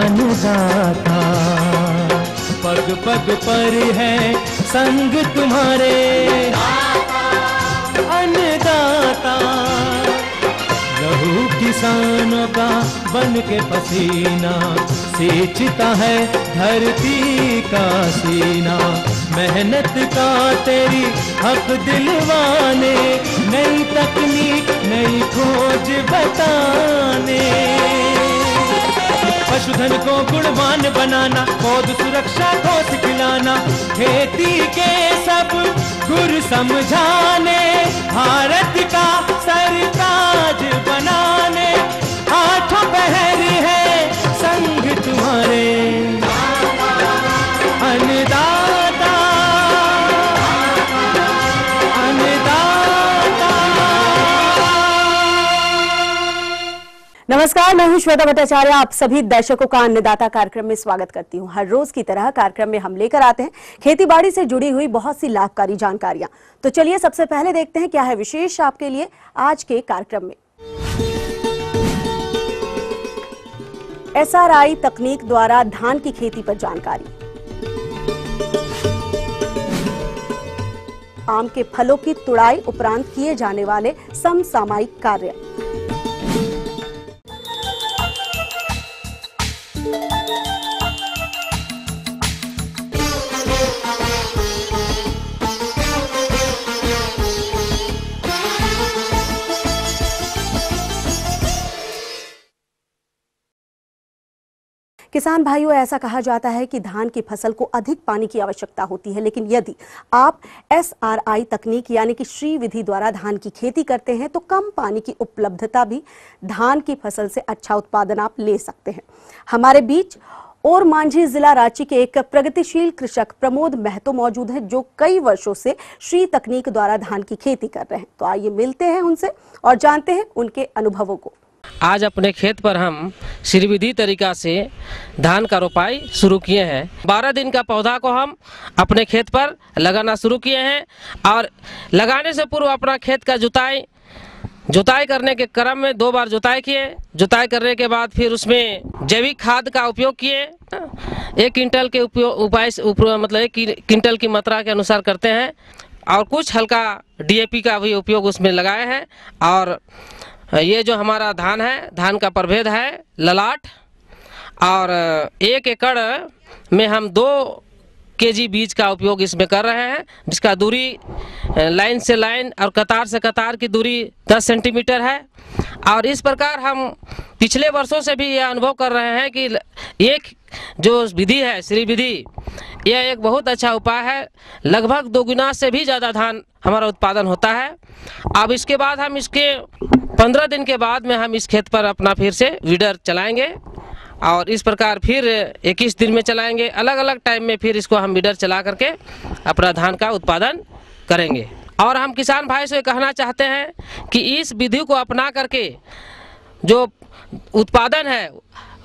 अन्नदाता। पग पग पर है संग तुम्हारे अन्नदाता। लहू किसानों का बन के पसीना सींचता है धरती का सीना। मेहनत का तेरी हक दिलवाने, नई तकनीक नई खोज बताने। पशुधन को गुणवान बनाना, पौध सुरक्षा को सिखलाना, खेती के सब गुर समझाने, भारत का सरताज बनाने। आठों पहर है संग तुम्हारे अन्नदाता अन्नदाता। नमस्कार, मैं हूं श्वेता भट्टाचार्य। आप सभी दर्शकों का अन्नदाता कार्यक्रम में स्वागत करती हूं। हर रोज की तरह कार्यक्रम में हम लेकर आते हैं खेती बाड़ी से जुड़ी हुई बहुत सी लाभकारी जानकारियां। तो चलिए सबसे पहले देखते हैं क्या है विशेष आपके लिए आज के कार्यक्रम में। SRI तकनीक द्वारा धान की खेती पर जानकारी। आम के फलों की तुड़ाई उपरांत किए जाने वाले समसामयिक कार्य। किसान भाइयों, ऐसा कहा जाता है कि धान की फसल को अधिक पानी की आवश्यकता होती है, लेकिन यदि आप SRI तकनीक यानी कि श्री विधि द्वारा धान की खेती करते हैं तो कम पानी की उपलब्धता भी धान की फसल से अच्छा उत्पादन आप ले सकते हैं। हमारे बीच और मांझी जिला रांची के एक प्रगतिशील कृषक प्रमोद महतो मौजूद हैं, जो कई वर्षों से श्री तकनीक द्वारा धान की खेती कर रहे हैं। तो आइए मिलते हैं उनसे और जानते हैं उनके अनुभवों को। आज अपने खेत पर हम श्री विधि तरीका से धान का रोपाई शुरू किए हैं। 12 दिन का पौधा को हम अपने खेत पर लगाना शुरू किए हैं और लगाने से पूर्व अपना खेत का जुताई करने के क्रम में 2 बार जुताई किए। जुताई करने के बाद फिर उसमें जैविक खाद का उपयोग किए। 1 क्विंटल के मतलब 1 क्विंटल की मात्रा के अनुसार करते हैं और कुछ हल्का DAP का भी उपयोग उसमें लगाए हैं। और ये जो हमारा धान है, धान का प्रभेद है ललाट, और 1 एकड़ में हम 2 kg बीज का उपयोग इसमें कर रहे हैं, जिसका दूरी लाइन से लाइन और कतार से कतार की दूरी 10 सेंटीमीटर है। और इस प्रकार हम पिछले वर्षों से भी ये अनुभव कर रहे हैं कि एक जो विधि है श्री विधि, यह एक बहुत अच्छा उपाय है। लगभग 2 गुना से भी ज़्यादा धान हमारा उत्पादन होता है। अब इसके बाद हम इसके 15 दिन के बाद में हम इस खेत पर अपना फिर से वीडर चलाएंगे और इस प्रकार फिर 21 दिन में चलाएंगे। अलग अलग टाइम में फिर इसको हम वीडर चला करके अपना धान का उत्पादन करेंगे। और हम किसान भाई से कहना चाहते हैं कि इस विधि को अपना करके जो उत्पादन है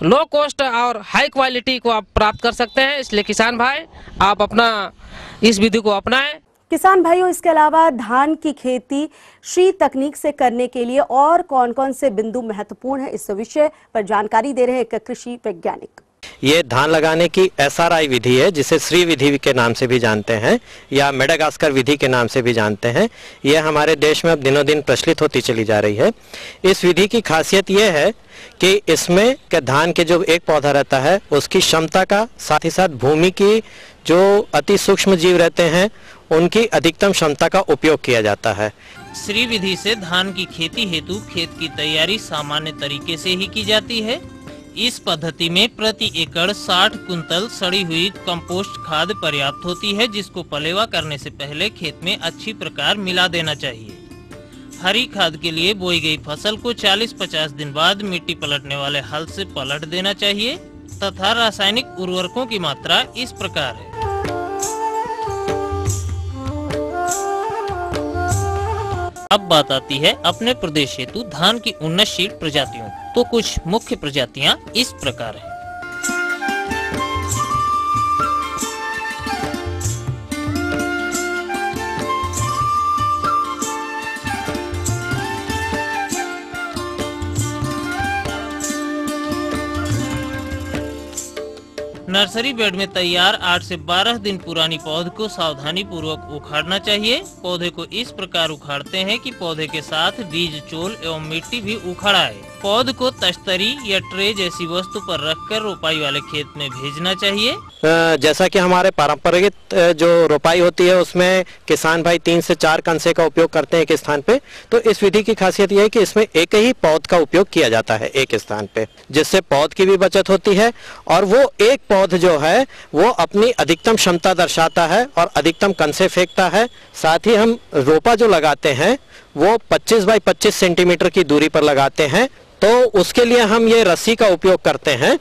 लो कॉस्ट और हाई क्वालिटी को आप प्राप्त कर सकते हैं। इसलिए किसान भाई आप अपना इस विधि को अपनाएं। किसान भाइयों, इसके अलावा धान की खेती श्री तकनीक से करने के लिए और कौन कौन से बिंदु महत्वपूर्ण है, इस विषय पर जानकारी दे रहे हैं एक कृषि वैज्ञानिक। ये धान लगाने की SRI विधि है, जिसे श्री विधि के नाम से भी जानते हैं या मेडागास्कर विधि के नाम से भी जानते हैं। यह हमारे देश में अब दिनों दिन प्रचलित होती चली जा रही है। इस विधि की खासियत यह है कि इसमें के धान के जो एक पौधा रहता है उसकी क्षमता का, साथ ही साथ भूमि की जो अति सूक्ष्म जीव रहते हैं उनकी अधिकतम क्षमता का उपयोग किया जाता है। श्री विधि से धान की खेती हेतु खेत की तैयारी सामान्य तरीके से ही की जाती है। इस पद्धति में प्रति एकड़ 60 कुंतल सड़ी हुई कंपोस्ट खाद पर्याप्त होती है, जिसको पलेवा करने से पहले खेत में अच्छी प्रकार मिला देना चाहिए। हरी खाद के लिए बोई गई फसल को 40-50 दिन बाद मिट्टी पलटने वाले हल से पलट देना चाहिए तथा रासायनिक उर्वरकों की मात्रा इस प्रकार है। अब बात आती है अपने प्रदेश हेतु धान की उन्नतशील प्रजातियों। तो कुछ मुख्य प्रजातियां इस प्रकार हैं। नर्सरी बेड में तैयार 8 से 12 दिन पुरानी पौध को सावधानी पूर्वक उखाड़ना चाहिए। पौधे को इस प्रकार उखाड़ते हैं कि पौधे के साथ बीज, चोल एवं मिट्टी भी उखड़ आए। पौध को तश्तरी या ट्रे जैसी वस्तु पर रखकर रोपाई वाले खेत में भेजना चाहिए। जैसा कि हमारे पारंपरिक जो रोपाई होती है उसमें किसान भाई 3 से 4 कंसे का उपयोग करते हैं एक स्थान पे, तो इस विधि की खासियत यह है कि इसमें एक ही पौध का उपयोग किया जाता है एक स्थान पे, जिससे पौध की भी बचत होती है और वो एक पौध जो है वो अपनी अधिकतम क्षमता दर्शाता है और अधिकतम कंसे फेंकता है। साथ ही हम रोपा जो लगाते हैं वो 25 बाई 25 सेंटीमीटर की दूरी पर लगाते हैं, तो उसके लिए हम ये रस्सी का उपयोग करते हैं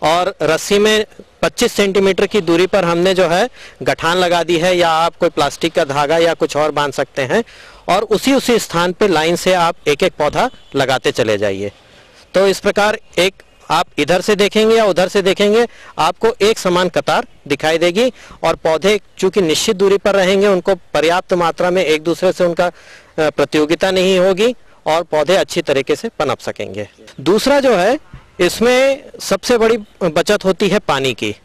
और रस्सी में 25 सेंटीमीटर की दूरी पर हमने जो है गठान लगा दी है, या आप कोई प्लास्टिक का धागा या कुछ और बांध सकते हैं और उसी स्थान पे लाइन से आप एक एक पौधा लगाते चले जाइए। तो इस प्रकार एक आप इधर से देखेंगे या उधर से देखेंगे आपको एक समान कतार दिखाई देगी और पौधे चूंकि निश्चित दूरी पर रहेंगे, उनको पर्याप्त मात्रा में एक दूसरे से उनका प्रतियोगिता नहीं होगी और पौधे अच्छी तरीके से पनप सकेंगे। दूसरा जो है इसमें सबसे बड़ी बचत होती है पानी की।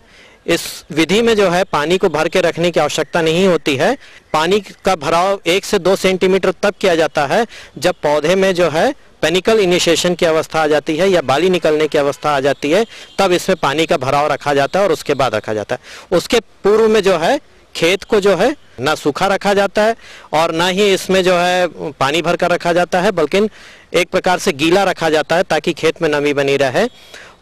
इस विधि में जो है पानी को भर के रखने की आवश्यकता नहीं होती है। पानी का भराव 1 से 2 सेंटीमीटर तब किया जाता है जब पौधे में जो है पेनिकल इनिशिएशन की अवस्था आ जाती है या बाली निकलने की अवस्था आ जाती है, तब इसमें पानी का भराव रखा जाता है और उसके बाद रखा जाता है। उसके पूर्व में जो है खेत को जो है ना सूखा रखा जाता है और ना ही इसमें जो है पानी भर कर रखा जाता है, बल्कि एक प्रकार से गीला रखा जाता है ताकि खेत में नमी बनी रहे।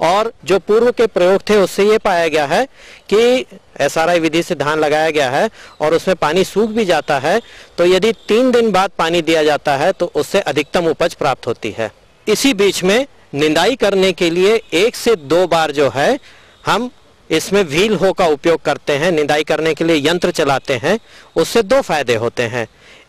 और जो पूर्व के प्रयोग थे उससे ये पाया गया है कि SRI विधि से धान लगाया गया है और उसमें पानी सूख भी जाता है, तो यदि 3 दिन बाद पानी दिया जाता है तो उससे अधिकतम उपज प्राप्त होती है। इसी बीच में निंदाई करने के लिए 1 से 2 बार जो है हम इसमें व्हील हो का उपयोग करते हैं। निंदाई करने के लिए यंत्र चलाते हैं। उससे 2 फायदे होते हैं।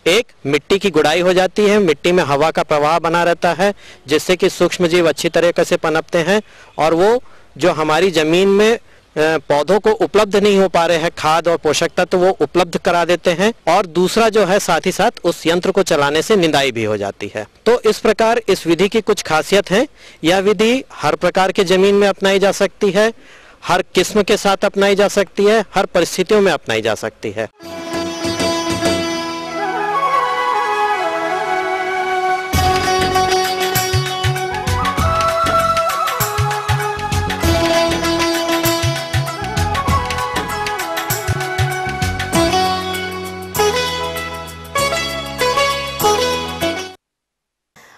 एक, मिट्टी की गुड़ाई हो जाती है, मिट्टी में हवा का प्रवाह बना रहता है जिससे कि सूक्ष्म जीव अच्छी तरीके से पनपते हैं और वो जो हमारी जमीन में पौधों को उपलब्ध नहीं हो पा रहे हैं खाद और पोषक तत्व, वो उपलब्ध करा देते हैं। और दूसरा जो है साथ ही साथ उस यंत्र को चलाने से निंदाई भी हो जाती है। तो इस प्रकार इस विधि की कुछ खासियत है। यह विधि हर प्रकार की जमीन में अपनाई जा सकती है, हर किस्म के साथ अपनाई जा सकती है, हर परिस्थितियों में अपनाई जा सकती है।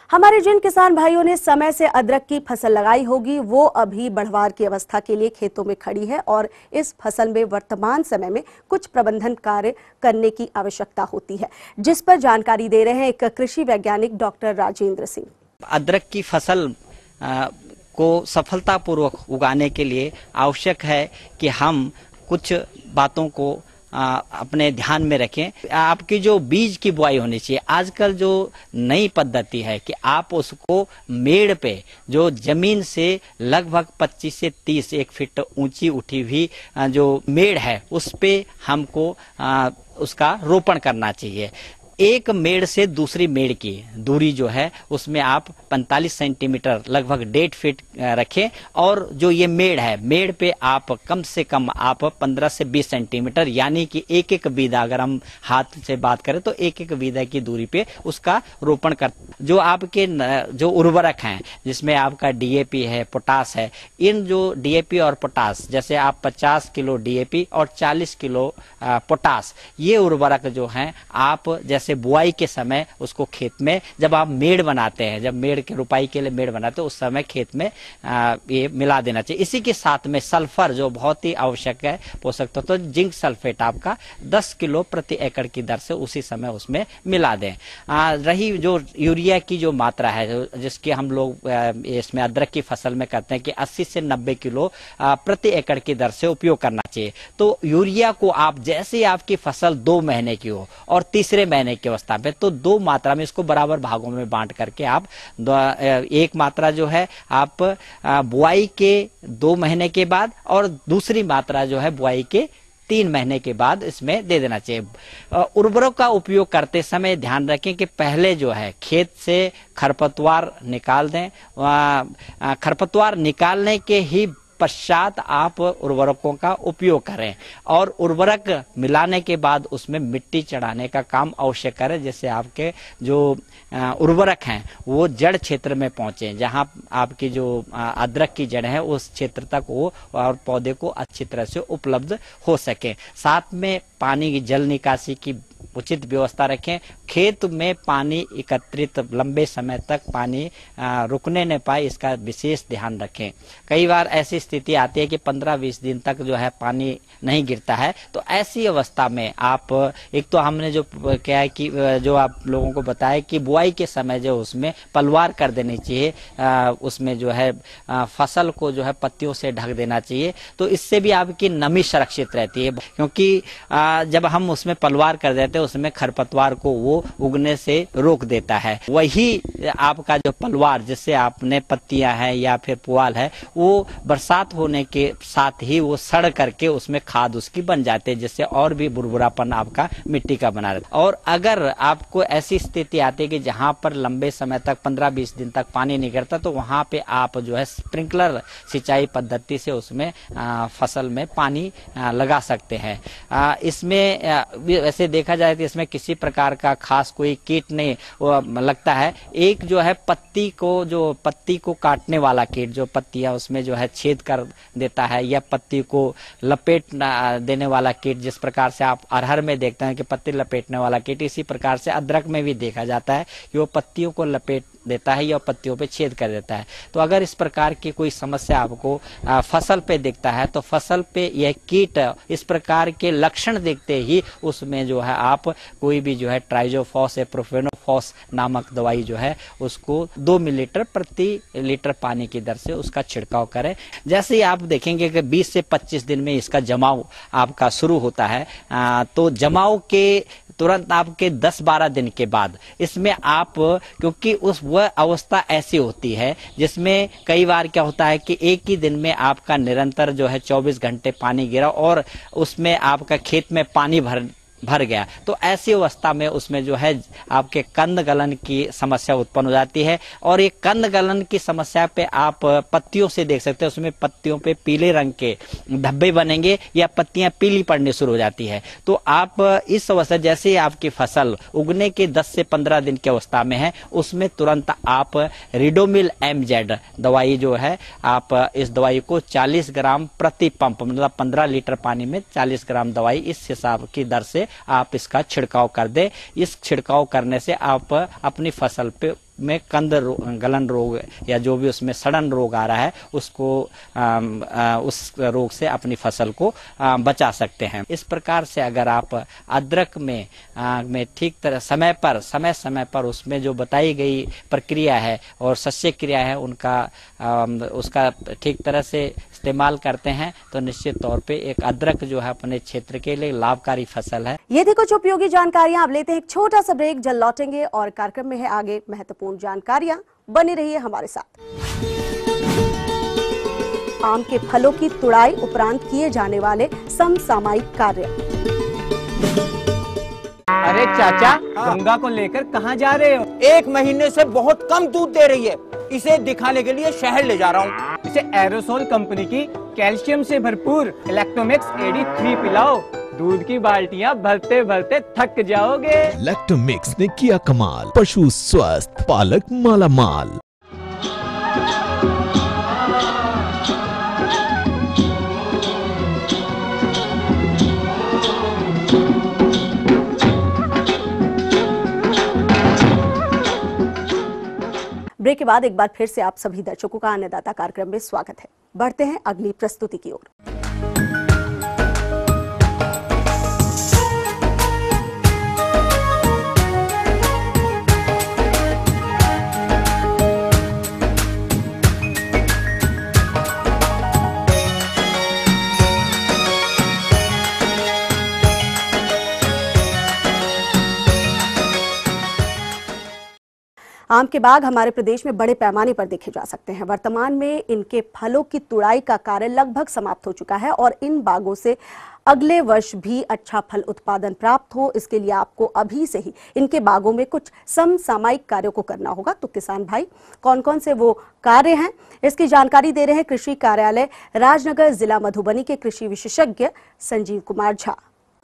हमारे जिन किसान भाइयों ने समय से अदरक की फसल लगाई होगी वो अभी बढ़वार की अवस्था के लिए खेतों में खड़ी है और इस फसल में वर्तमान समय में कुछ प्रबंधन कार्य करने की आवश्यकता होती है, जिस पर जानकारी दे रहे हैं एक कृषि वैज्ञानिक डॉक्टर राजेंद्र सिंह। अदरक की फसल को सफलतापूर्वक उगाने के लिए आवश्यक है कि हम कुछ बातों को अपने ध्यान में रखें। आपकी जो बीज की बुआई होनी चाहिए, आजकल जो नई पद्धति है कि आप उसको मेड़ पे जो जमीन से लगभग 25 से 30 1 फीट ऊंची उठी हुई जो मेड़ है उस पे हमको उसका रोपण करना चाहिए। एक मेड़ से दूसरी मेड़ की दूरी जो है उसमें आप 45 सेंटीमीटर लगभग 1.5 फीट रखें और जो ये मेड़ है मेड़ पे आप कम से कम आप 15 से 20 सेंटीमीटर यानी कि एक एक बीदा, अगर हम हाथ से बात करें तो एक एक बीदा की दूरी पे उसका रोपण कर। जो आपके जो उर्वरक हैं जिसमें आपका DAP है, पोटास है, इन जो DAP और पोटास जैसे आप 50 किलो DAP और 40 किलो पोटास, ये उर्वरक जो हैं आप जैसे बुआई के समय उसको खेत में जब आप मेड़ बनाते हैं, जब मेड़ के रुपाई के लिए मेड़ बनाते हैं उस समय खेत में ये मिला देना चाहिए। इसी के साथ में सल्फर जो बहुत ही आवश्यक है पोषक तत्व, तो जिंक सल्फेट आपका 10 किलो प्रति एकड़ की दर से उसी समय उसमें मिला दें। रही जो यूरिया की जो मात्रा है जिसकी हम लोग इसमें अदरक की फसल में करते हैं कि 80 से 90 किलो प्रति एकड़ की दर से उपयोग करना चाहिए। तो यूरिया को आप जैसे आपकी फसल 2 महीने की हो और तीसरे महीने की अवस्था पे तो 2 मात्रा में इसको बराबर भागों में बांट करके आप एक मात्रा जो है आप बुआई के 2 महीने के बाद और दूसरी मात्रा जो है बुआई के 3 महीने के बाद इसमें दे देना चाहिए। उर्वरक का उपयोग करते समय ध्यान रखें कि पहले जो है खेत से खरपतवार निकाल दें। खरपतवार निकालने के ही पश्चात आप उर्वरकों का उपयोग करें और उर्वरक मिलाने के बाद उसमें मिट्टी चढ़ाने का काम अवश्य करें, जिससे आपके जो उर्वरक हैं वो जड़ क्षेत्र में पहुंचे, जहां आपकी जो अदरक की जड़ है उस क्षेत्र तक वो और पौधे को अच्छी तरह से उपलब्ध हो सके। साथ में पानी की जल निकासी की उचित व्यवस्था रखें। खेत में पानी एकत्रित लंबे समय तक पानी रुकने न पाए, इसका विशेष ध्यान रखें। कई बार ऐसी स्थिति आती है कि 15-20 दिन तक जो है पानी नहीं गिरता है, तो ऐसी अवस्था में आप एक तो हमने जो क्या है कि जो आप लोगों को बताया कि बुआई के समय जो उसमें पलवार कर देनी चाहिए, उसमें जो है फसल को जो है पत्तियों से ढक देना चाहिए, तो इससे भी आपकी नमी सुरक्षित रहती है। क्योंकि जब हम उसमें पलवार कर देते हैं उसमें खरपतवार को वो उगने से रोक देता है। वही आपका जो पलवार जिससे आपने पत्तियां हैं या फिर पुआल है वो बरसात होने के साथ ही वो सड़ करके उसमें खाद उसकी बन जाती है, जिससे और भी बुरबुरापन आपका मिट्टी का बना रहता है। और अगर आपको ऐसी स्थिति आती है कि जहां पर लंबे समय तक 15-20 दिन तक पानी नहीं गिरता, तो वहां पे आप जो है स्प्रिंकलर सिंचाई पद्धति से उसमें फसल में पानी लगा सकते हैं। इसमें वैसे देखा जाए तो इसमें किसी प्रकार का खास कोई कीट नहीं लगता है। एक जो है पत्ती को काटने वाला कीट, जो पत्तियां उसमें जो है छेद कर देता है, या पत्ती को लपेट देने वाला कीट, जिस प्रकार से आप अरहर में देखते हैं कि पत्ती लपेटने वाला कीट, इसी प्रकार से अदरक में भी देखा जाता है कि वो पत्तियों को लपेट देता है या पत्तियों पे छेद कर देता है। तो अगर इस प्रकार की कोई समस्या आपको फसल पे दिखता है, तो फसल पे यह कीट इस प्रकार के लक्षण देखते ही उसमें जो है आप कोई भी जो है ट्राइजोफॉस या प्रोफेनोफॉस नामक दवाई जो है उसको 2 मिलीलीटर प्रति लीटर पानी की दर से उसका छिड़काव करें। जैसे ही आप देखेंगे कि 20 से 25 दिन में इसका जमाव आपका शुरू होता है, तो जमाव के तुरंत आपके 10-12 दिन के बाद इसमें आप, क्योंकि वह अवस्था ऐसी होती है जिसमें कई बार क्या होता है कि एक ही दिन में आपका निरंतर जो है 24 घंटे पानी गिरा और उसमें आपका खेत में पानी भर गया, तो ऐसी अवस्था में उसमें जो है आपके कंद गलन की समस्या उत्पन्न हो जाती है। और ये कंद गलन की समस्या पे आप पत्तियों से देख सकते हैं, उसमें पत्तियों पे पीले रंग के धब्बे बनेंगे या पत्तियां पीली पड़नी शुरू हो जाती है। तो आप इस अवस्था, जैसे ही आपकी फसल उगने के 10 से 15 दिन की अवस्था में है, उसमें तुरंत आप रिडोमिल MZ दवाई जो है, आप इस दवाई को 40 ग्राम प्रति पंप, मतलब 15 लीटर पानी में 40 ग्राम दवाई इस हिसाब की दर से आप इसका छिड़काव कर दे। इस छिड़काव करने से आप अपनी फसल पे में कंद गलन रोग या जो भी उसमें सड़न रोग आ रहा है उसको उस रोग से अपनी फसल को बचा सकते हैं। इस प्रकार से अगर आप अदरक में ठीक तरह समय पर उसमें जो बताई गई प्रक्रिया है और शस्य क्रिया है उसका ठीक तरह से इस्तेमाल करते हैं, तो निश्चित तौर पे एक अदरक जो है अपने क्षेत्र के लिए लाभकारी फसल है। ये थी कुछ उपयोगी जानकारियां। अब लेते हैं एक छोटा सा ब्रेक, जल्द लौटेंगे और कार्यक्रम में है आगे महत्वपूर्ण जानकारियां। बने रहिए हमारे साथ। आम के फलों की तुड़ाई उपरांत किए जाने वाले समसामयिक कार्य। अरे चाचा, गंगा को लेकर कहाँ जा रहे हो? 1 महीने से बहुत कम दूध दे रही है, इसे दिखाने के लिए शहर ले जा रहा हूँ। इसे एरोसोल कंपनी की कैल्शियम से भरपूर लैक्टोमिक्स AD3 पिलाओ। दूध की बाल्टियां भरते भरते थक जाओगे। लैक्टोमिक्स ने किया कमाल, पशु स्वस्थ, पालक मालामाल। ब्रेक के बाद एक बार फिर से आप सभी दर्शकों का अन्नदाता कार्यक्रम में स्वागत है। बढ़ते हैं अगली प्रस्तुति की ओर। आम के बाग हमारे प्रदेश में बड़े पैमाने पर देखे जा सकते हैं। वर्तमान में इनके फलों की तुड़ाई का कार्य लगभग समाप्त हो चुका है और इन बागों से अगले वर्ष भी अच्छा फल उत्पादन प्राप्त हो, इसके लिए आपको अभी से ही इनके बागों में कुछ समसामयिक कार्यों को करना होगा। तो किसान भाई, कौन कौन से वो कार्य हैं, इसकी जानकारी दे रहे हैं कृषि कार्यालय राजनगर जिला मधुबनी के कृषि विशेषज्ञ संजीव कुमार झा।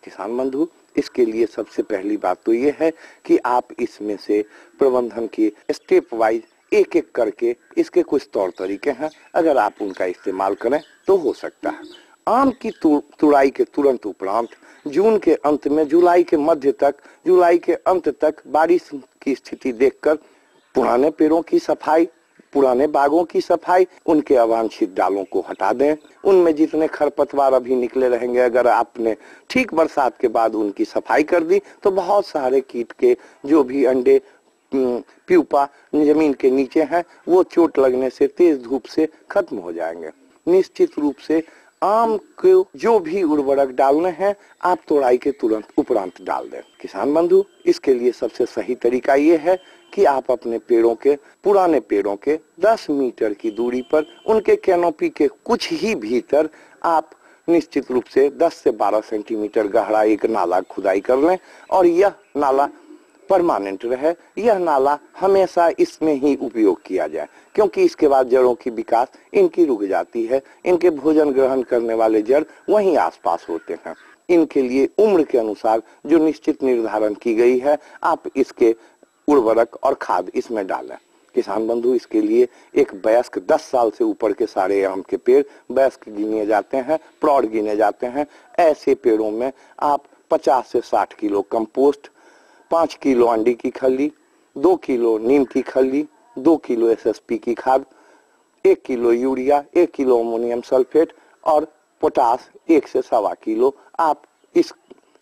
किसान बंधु, इसके लिए सबसे पहली बात तो ये है कि आप इसमें से प्रबंधन की स्टेप वाइज एक एक करके इसके कुछ तौर तरीके हैं, अगर आप उनका इस्तेमाल करें तो हो सकता है। आम की तुड़ाई के तुरंत उपरांत जून के अंत में जुलाई के मध्य तक, जुलाई के अंत तक बारिश की स्थिति देखकर पुराने पेड़ों की सफाई, पुराने बागों की सफाई, उनके अवांछित डालों को हटा दें। उनमें जितने खरपतवार अभी निकले रहेंगे, अगर आपने ठीक बरसात के बाद उनकी सफाई कर दी तो बहुत सारे कीट के जो भी अंडे प्यूपा जमीन के नीचे हैं वो चोट लगने से, तेज धूप से खत्म हो जाएंगे। निश्चित रूप से आम को जो भी उर्वरक डालने हैं आप तोड़ाई के तुरंत उपरांत डाल दें। किसान बंधु, इसके लिए सबसे सही तरीका ये है कि आप अपने पेड़ों के, पुराने पेड़ों के 10 मीटर की दूरी पर उनके कैनोपी के कुछ ही भीतर आप निश्चित रूप से 10 से 12 सेंटीमीटर गहरा एक नाला खुदाई कर लें और यह नाला परमानेंट रहे। यह नाला हमेशा इसमें ही उपयोग किया जाए, क्योंकि इसके बाद जड़ों की विकास इनकी रुक जाती है। इनके भोजन ग्रहण करने वाले जड़ वहीं आसपास होते हैं। इनके लिए उम्र के अनुसार जो निश्चित निर्धारण की गई है, आप इसके उर्वरक और खाद इसमें डालें। किसान बंधु, इसके लिए एक वयस्क 10 साल से ऊपर के सारे आम के पेड़ वयस्क गिने जाते हैं, प्रौढ़ गिने जाते हैं। ऐसे पेड़ों में आप 50 से 60 किलो कंपोस्ट, 5 किलो अंडी की खली, 2 किलो नीम की खली, 2 किलो एसएसपी की खाद, 1 kilo urea, 1 kilo ammonium sulphate और पोटास 1 से 1.25 किलो आप इस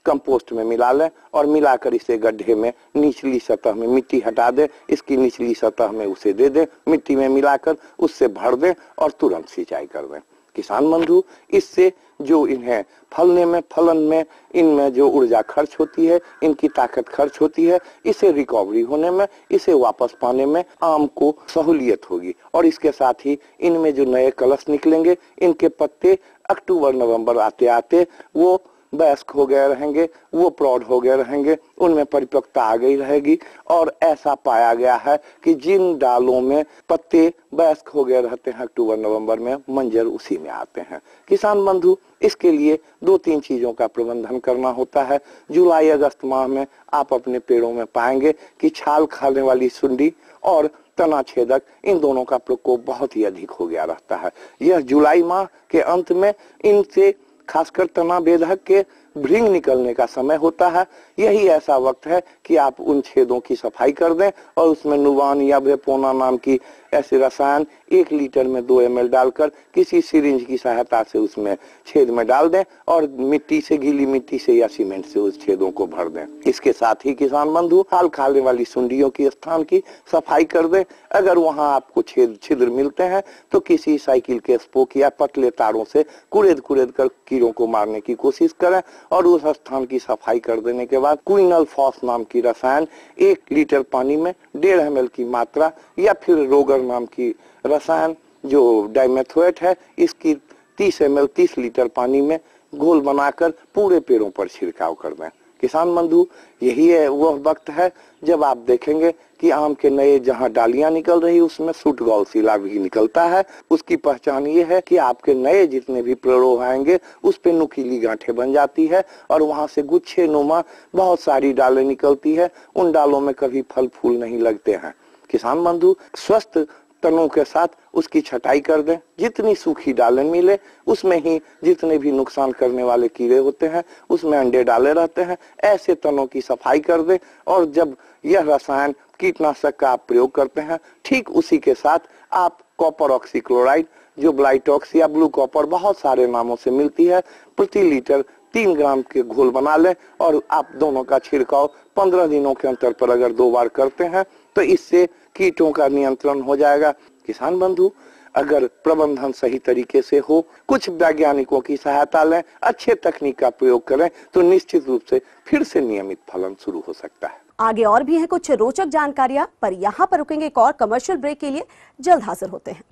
कंपोस्ट में मिला लें और मिलाकर इसे गड्ढे में निचली सतह में मिट्टी हटा दें, इसकी निचली सतह में उसे दे दें, मिट्टी में मिलाकर उससे भर दें और तुरंत सिंचाई कर दें। किसान बंधु, इससे जो इन्हें फलने में, फलन में, इनमें जो ऊर्जा खर्च होती है, इनकी ताकत खर्च होती है, इसे रिकवरी होने में, इसे वापस पाने में आम को सहूलियत होगी। और इसके साथ ही इनमें जो नए कलश निकलेंगे, इनके पत्ते अक्टूबर नवंबर आते आते वो वयस्क हो गए रहेंगे, वो प्रौढ़ हो गए रहेंगे, उनमें परिपक्वता आ गई रहेगी। और ऐसा पाया गया है कि जिन डालों में पत्ते वयस्क हो गए रहते हैं अक्टूबर नवंबर में, मंजर उसी में आते हैं। किसान बंधु, इसके लिए 2-3 चीजों का प्रबंधन करना होता है। जुलाई अगस्त माह में आप अपने पेड़ों में पाएंगे कि छाल खाने वाली सुंडी और तना छेदक, इन दोनों का प्रकोप बहुत ही अधिक हो गया रहता है। यह जुलाई माह के अंत में इनसे खासकर तना बेधक के भृंग निकलने का समय होता है। यही ऐसा वक्त है कि आप उन छेदों की सफाई कर दें और उसमें नुवान या वेपोना नाम की ऐसे रसायन 1 लीटर में 2 ml डालकर किसी सिरिंज की सहायता से उसमें छेद में डाल दें और मिट्टी से, गीली मिट्टी से या सीमेंट से उस छेदों को भर दें। इसके साथ ही किसान बंधु, हाल खाने वाली सुंडियों की स्थान की सफाई कर दें। अगर वहां आपको छिद्र मिलते हैं तो किसी साइकिल के स्पोक या पतले तारों से कुरेद कर कीड़ों को मारने की कोशिश करें और उस स्थान की सफाई कर देने के बाद क्विनल फॉस नाम की रसायन 1 लीटर पानी में 1.5 ml की मात्रा या फिर रोगर नाम की रसायन जो डाइमेथोएट है, इसकी 30 ml 30 लीटर पानी में घोल बनाकर पूरे पेड़ों पर छिड़काव कर दें। किसान बंधु, यही है वह वक्त है जब आप देखेंगे कि आम के नए जहां डालियां निकल रही उसमें सूट गौलशिला भी निकलता है। उसकी पहचान ये है कि आपके नए जितने भी प्ररोह आएंगे उस पे नुकीली गांठें बन जाती है और वहां से गुच्छे नुमा बहुत सारी डालें निकलती है। उन डालों में कभी फल फूल नहीं लगते हैं। किसान बंधु, स्वस्थ तनों के साथ उसकी छटाई कर दें। जितनी सूखी डालें मिले उसमें ही जितने भी नुकसान करने वाले कीड़े होते हैं उसमें अंडे डाले रहते हैं। ऐसे तनों की सफाई कर दें और जब यह रसायन कीटनाशक का आप प्रयोग करते हैं, ठीक उसी के साथ आप कॉपर ऑक्सीक्लोराइड, जो ब्लाइटॉक्स या ब्लू कॉपर बहुत सारे नामों से मिलती है, प्रति लीटर 3 ग्राम के घोल बना लें और आप दोनों का छिड़काव 15 दिनों के अंतर पर अगर 2 बार करते हैं तो इससे कीटों का नियंत्रण हो जाएगा। किसान बंधु, अगर प्रबंधन सही तरीके से हो, कुछ वैज्ञानिकों की सहायता लें, अच्छे तकनीक का प्रयोग करें तो निश्चित रूप से फिर से नियमित फलन शुरू हो सकता है। आगे और भी हैं कुछ रोचक जानकारियां, पर यहां पर रुकेंगे एक और कमर्शियल ब्रेक के लिए। जल्द हाजिर होते हैं।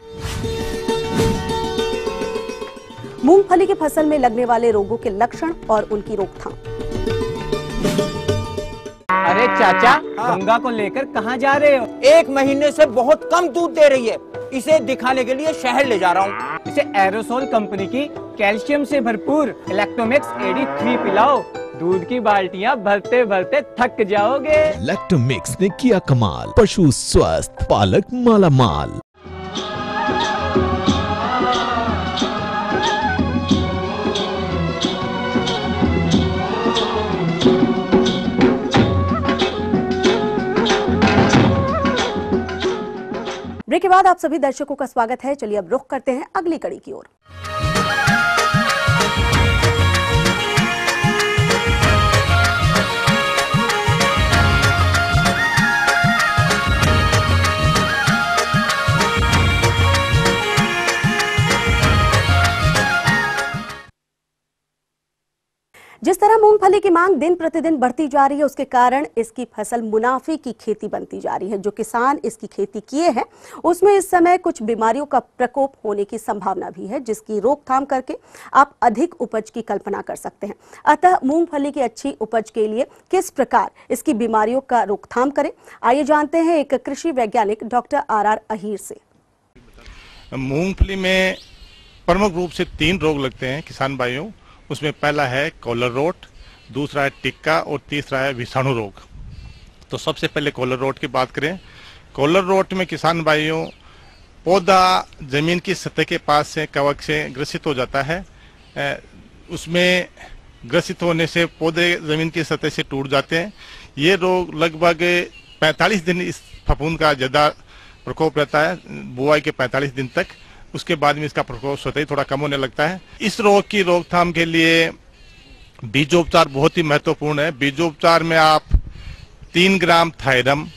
मूंगफली की फसल में लगने वाले रोगों के लक्षण और उनकी रोकथाम। अरे चाचा, गंगा को लेकर कहाँ जा रहे हो? 1 महीने से बहुत कम दूध दे रही है, इसे दिखाने के लिए शहर ले जा रहा हूँ। इसे एरोसोल कंपनी की कैल्शियम से भरपूर इलेक्ट्रोमिक्स AD3 पिलाओ, दूध की बाल्टियाँ भरते भरते थक जाओगे। इलेक्ट्रोमिक्स ने किया कमाल, पशु स्वस्थ, पालक मालामाल। ब्रेक के बाद आप सभी दर्शकों का स्वागत है। चलिए अब रुख करते हैं अगली कड़ी की ओर। जिस तरह मूंगफली की मांग दिन प्रतिदिन बढ़ती जा रही है, उसके कारण इसकी फसल मुनाफे की खेती बनती जा रही है। जो किसान इसकी खेती किए हैं उसमें इस समय कुछ बीमारियों का प्रकोप होने की संभावना भी है, जिसकी रोकथाम करके आप अधिक उपज की कल्पना कर सकते हैं। अतः मूंगफली की अच्छी उपज के लिए किस प्रकार इसकी बीमारियों का रोकथाम करें, आइए जानते हैं एक कृषि वैज्ञानिक डॉक्टर RR अहीर से। मूंगफली में प्रमुख रूप से 3 रोग लगते हैं किसान भाइयों। उसमें पहला है कॉलर रोट, दूसरा है टिक्का और तीसरा है विषाणु रोग। तो सबसे पहले कॉलर रोट की बात करें। कॉलर रोट में किसान भाइयों पौधा जमीन की सतह के पास से कवक से ग्रसित हो जाता है। उसमें ग्रसित होने से पौधे जमीन की सतह से टूट जाते हैं। ये रोग लगभग 45 दिन इस फफूंद का ज़्यादा प्रकोप रहता है, बुआई के 45 दिन तक। उसके बाद में इसका प्रकोप स्वतः ही थोड़ा कम होने लगता है। इस रोग की रोकथाम के लिए बीजोपचार बहुत ही महत्वपूर्ण है। बीजोपचार में आप 3 ग्राम थायरम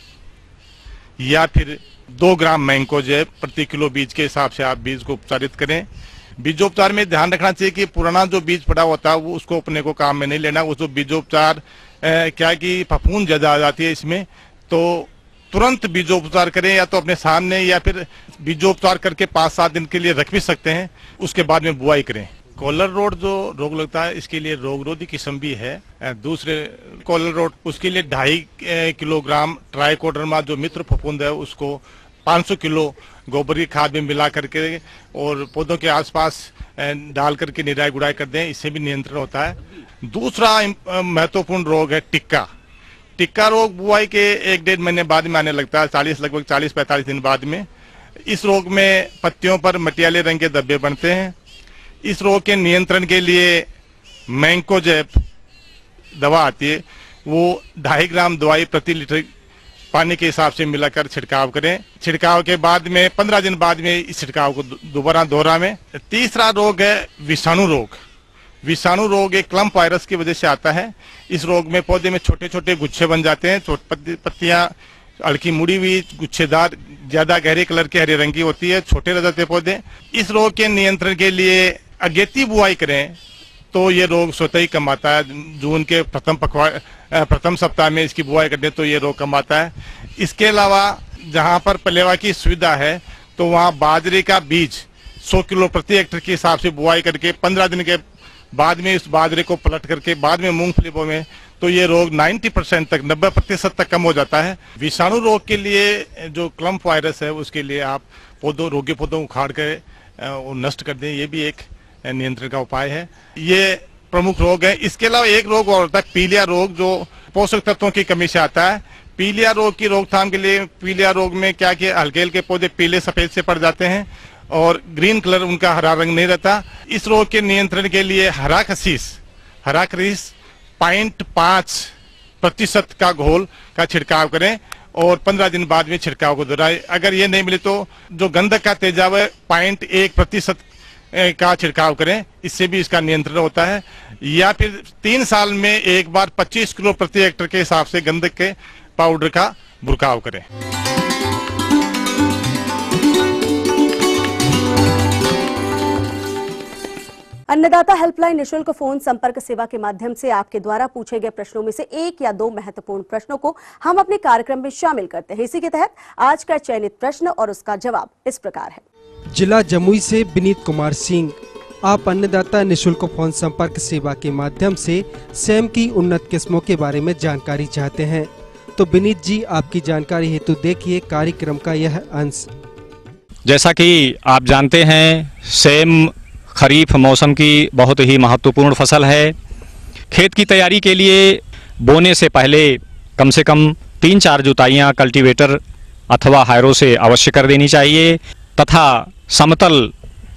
या फिर 2 ग्राम मैंकोजेब प्रति किलो बीज के हिसाब से आप बीज को उपचारित करें। बीजोपचार में ध्यान रखना चाहिए कि पुराना जो बीज पड़ा होता है वो उसको अपने को काम में नहीं लेना। वो जो बीजोपचार क्या कि फफूंद ज़्यादा आ जाती है इसमें, तो तुरंत बीजोपचार करें, या तो अपने सामने या फिर बीजोपचार करके 5-7 दिन के लिए रख भी सकते हैं, उसके बाद में बुआई करें। कॉलर रोट जो रोग लगता है इसके लिए रोगरोधी किस्म भी है। दूसरे कॉलर रोट उसके लिए 2.5 किलोग्राम ट्राइकोडर्मा जो मित्र फफूंद है उसको 500 किलो गोबर की खाद में मिला करके और पौधों के आसपास डाल करके निराई गुड़ाई कर दें, इससे भी नियंत्रण होता है। दूसरा महत्वपूर्ण रोग है टिक्का। टिक्का रोग बुआई के 1-1.5 महीने बाद में आने लगता है, लगभग 40-45 दिन बाद में। इस रोग में पत्तियों पर मटियाले रंग के धब्बे बनते हैं। इस रोग के नियंत्रण के लिए मैंकोजेब दवा आती है, वो 2.5 ग्राम दवाई प्रति लीटर पानी के हिसाब से मिलाकर छिड़काव करें। छिड़काव के बाद में 15 दिन बाद में इस छिड़काव को दोबारा दोहरावें। तीसरा रोग है विषाणु रोग। विषाणु रोग एक क्लम्प वायरस की वजह से आता है। इस रोग में पौधे में छोटे छोटे गुच्छे बन जाते हैं, पत्तियां हल्की मुड़ी हुई गुच्छेदार, ज्यादा गहरे कलर के हरे रंग की होती है, छोटे रह जाते पौधे। इस रोग के नियंत्रण के लिए अगेती बुआई करें तो ये रोग स्वतः ही कम आता है। जून के प्रथम सप्ताह में इसकी बुआई कर दें तो ये रोग कम आता है। इसके अलावा जहां पर पलेवा की सुविधा है तो वहां बाजरे का बीज 100 किलो प्रति हेक्टेयर के हिसाब से बुआई करके 15 दिन के बाद में इस बाजरे को पलट करके बाद में मूंगफली बोवें तो ये रोग 90% तक 90% तक कम हो जाता है। विषाणु रोग के लिए जो क्लम्प वायरस है उसके लिए आप रोगी पौधों उखाड़ कर नष्ट कर दें, ये भी एक नियंत्रण का उपाय है। ये प्रमुख रोग है। इसके अलावा एक रोग और होता है पीलिया रोग, जो पोषक तत्वों की कमी से आता है। पीलिया रोग की रोकथाम के लिए पीलिया रोग में क्या कि हल्के हल्के पौधे पीले सफेद से पड़ जाते हैं और ग्रीन कलर उनका हरा रंग नहीं रहता। इस रोग के नियंत्रण के लिए हरा खसीस 0.5% का घोल का छिड़काव करें और 15 दिन बाद में छिड़काव को दोहराएं। अगर ये नहीं मिले तो जो गंधक का तेजाब है 0.1% का छिड़काव करें, इससे भी इसका नियंत्रण होता है। या फिर 3 साल में एक बार 25 किलो प्रति हेक्टेयर के हिसाब से गंधक के पाउडर का बुरकाव करें। अन्नदाता हेल्पलाइन निशुल्क फोन संपर्क सेवा के माध्यम से आपके द्वारा पूछे गए प्रश्नों में से एक या दो महत्वपूर्ण प्रश्नों को हम अपने कार्यक्रम में शामिल करते हैं। इसी के तहत आज का चयनित प्रश्न और उसका जवाब इस प्रकार है। जिला जमुई से विनीत कुमार सिंह, आप अन्नदाता निशुल्क फोन संपर्क सेवा के माध्यम से सेम की उन्नत किस्मों के बारे में जानकारी चाहते हैं। तो विनीत जी, आपकी जानकारी हेतु देखिए कार्यक्रम का यह अंश। जैसा कि आप जानते हैं, सेम खरीफ मौसम की बहुत ही महत्वपूर्ण फसल है। खेत की तैयारी के लिए बोने से पहले कम से कम 3-4 जुताइयाँ कल्टीवेटर अथवा हायरो से अवश्य कर देनी चाहिए तथा समतल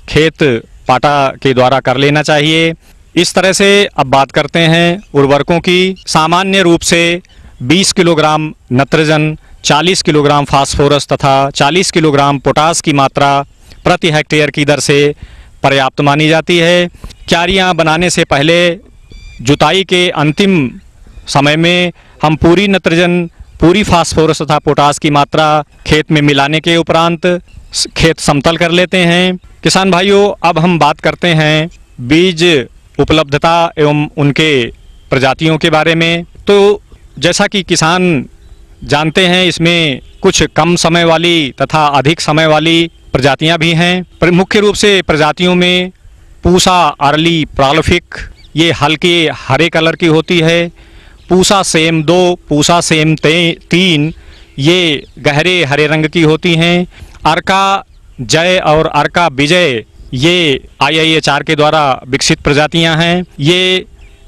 खेत पाटा के द्वारा कर लेना चाहिए। इस तरह से अब बात करते हैं उर्वरकों की। सामान्य रूप से 20 किलोग्राम नत्रजन, 40 किलोग्राम फास्फोरस तथा 40 किलोग्राम पोटास की मात्रा प्रति हेक्टेयर की दर से पर्याप्त मानी जाती है। क्यारियां बनाने से पहले जुताई के अंतिम समय में हम पूरी नत्रजन, पूरी फास्फोरस तथा पोटास की मात्रा खेत में मिलाने के उपरांत खेत समतल कर लेते हैं। किसान भाइयों, अब हम बात करते हैं बीज उपलब्धता एवं उनके प्रजातियों के बारे में। तो जैसा कि किसान जानते हैं, इसमें कुछ कम समय वाली तथा अधिक समय वाली प्रजातियां भी हैं। पर मुख्य रूप से प्रजातियों में पूसा अर्ली प्रालिफिक, ये हल्के हरे कलर की होती है। पूसा सेम 2, पूसा सेम 3, ये गहरे हरे रंग की होती हैं। अर्का जय और अर्का विजय, ये IIHR के द्वारा विकसित प्रजातियां हैं। ये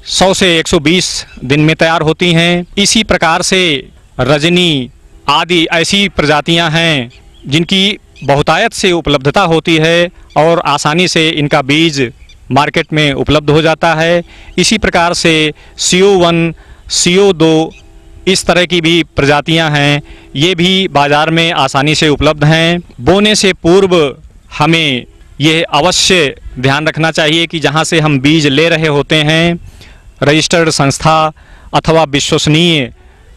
100 से 120 दिन में तैयार होती हैं। इसी प्रकार से रजनी आदि ऐसी प्रजातियां हैं जिनकी बहुतायत से उपलब्धता होती है और आसानी से इनका बीज मार्केट में उपलब्ध हो जाता है। इसी प्रकार से CO1, CO2 इस तरह की भी प्रजातियां हैं, ये भी बाज़ार में आसानी से उपलब्ध हैं। बोने से पूर्व हमें ये अवश्य ध्यान रखना चाहिए कि जहां से हम बीज ले रहे होते हैं, रजिस्टर्ड संस्था अथवा विश्वसनीय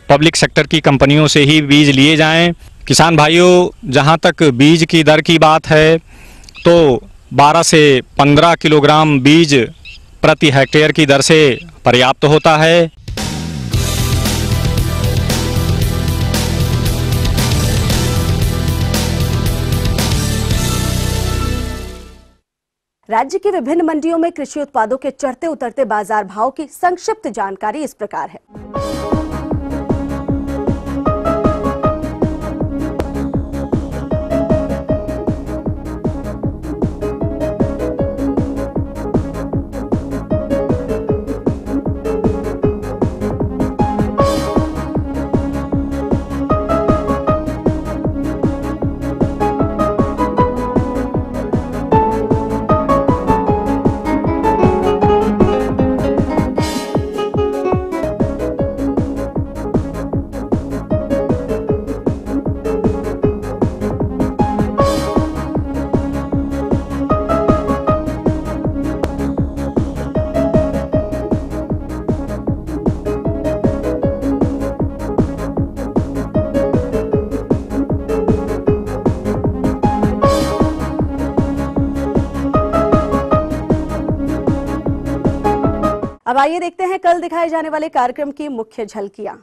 पब्लिक सेक्टर की कंपनियों से ही बीज लिए जाएं। किसान भाइयों, जहां तक बीज की दर की बात है तो 12 से 15 किलोग्राम बीज प्रति हेक्टेयर की दर से पर्याप्त होता है। राज्य की विभिन्न मंडियों में कृषि उत्पादों के चढ़ते उतरते बाजार भाव की संक्षिप्त जानकारी इस प्रकार है। अब आइए देखते हैं कल दिखाए जाने वाले कार्यक्रम की मुख्य झलकियां।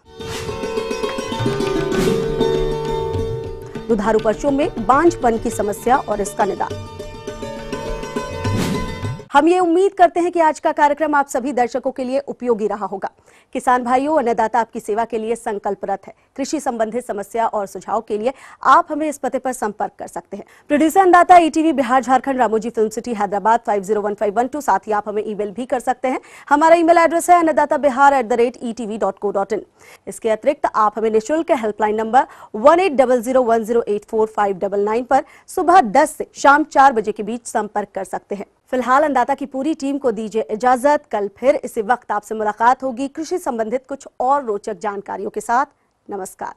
दुधारू पशुओं में बांझपन की समस्या और इसका निदान। हम ये उम्मीद करते हैं कि आज का कार्यक्रम आप सभी दर्शकों के लिए उपयोगी रहा होगा। किसान भाइयों, अन्नदाता आपकी सेवा के लिए संकल्परत है। कृषि संबंधित समस्या और सुझाव के लिए आप हमें इस पते पर संपर्क कर सकते हैं। प्रोड्यूसर अन्नदाता, ETV Bihar Jharkhand, Ramoji film city, Hyderabad 501512। साथ ही आप हमें ईमेल भी कर सकते हैं। हमारा ईमेल एड्रेस है annadatabihar@etv.co.in। इसके अतिरिक्त आप हमें निःशुल्क हेल्पलाइन नंबर 180010845999 पर सुबह 10 से शाम 4 बजे के बीच संपर्क कर सकते हैं। फिलहाल अन्नदाता की पूरी टीम को दीजिए इजाजत। कल फिर इसी वक्त आपसे मुलाकात होगी कृषि संबंधित कुछ और रोचक जानकारियों के साथ। नमस्कार।